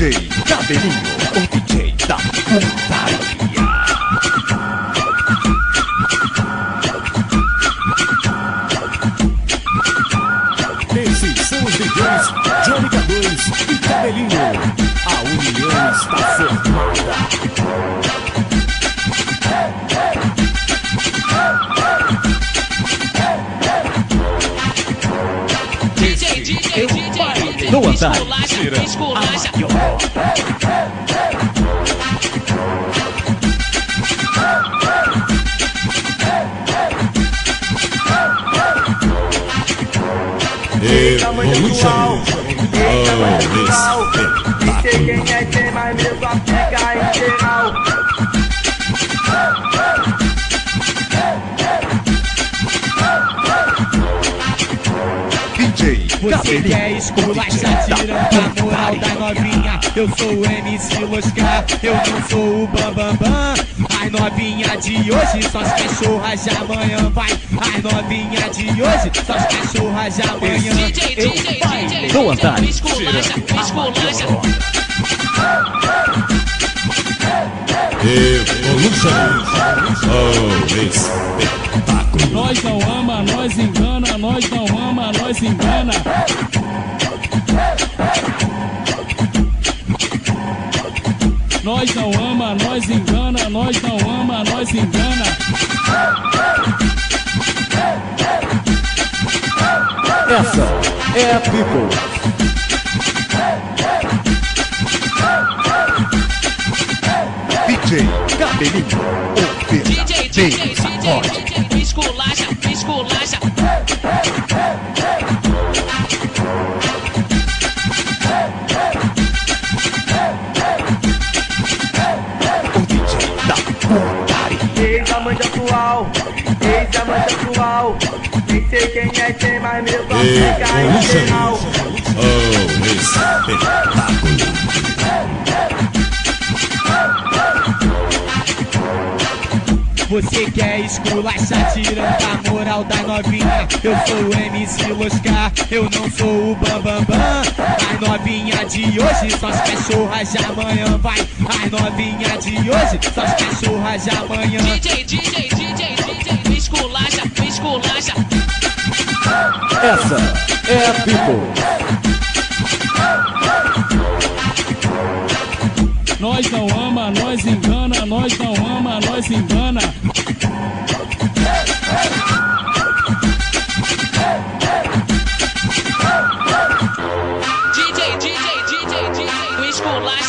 DJ Cabelinho, o DJ da putaria. Esses são os DJs Johnny K2 e Cabelinho. A união está formada. No andar, tira a maior. Evolution. E sei quem é quem, mas meu só fica em geral. Você quer esculachar tirando a moral da novinha? Eu sou o MC Loscar, eu não sou o Bambambam. As novinha de hoje, só as cachorras de amanhã. Vai, as novinha de hoje, só as cachorras de amanhã. DJ, no andar, esculacha. Evolution. Oh, espetáculo. Nós não ama, nós engana, nós não ama, nós engana. Nós não ama, nós engana, nós não ama, nós engana. Essa é a People. DJ Cabelinho, o verdadeiro sacode. Esculacha. O DJ da putaria. Ex-amante atual, nem sei quem é quem, mas meu só fica em geral. Oh, espetáculo. Você quer esculachar tirando a moral da novinha? Eu sou o MC Loscar, eu não sou o Bambambam. As novinha de hoje, só as cachorras de amanhã. Vai, as novinha de hoje, só as cachorras de amanhã. DJ, esculacha. Essa é a People. Nós não ama, nós engana, nós não ama, nós engana. DJ, o esculacha.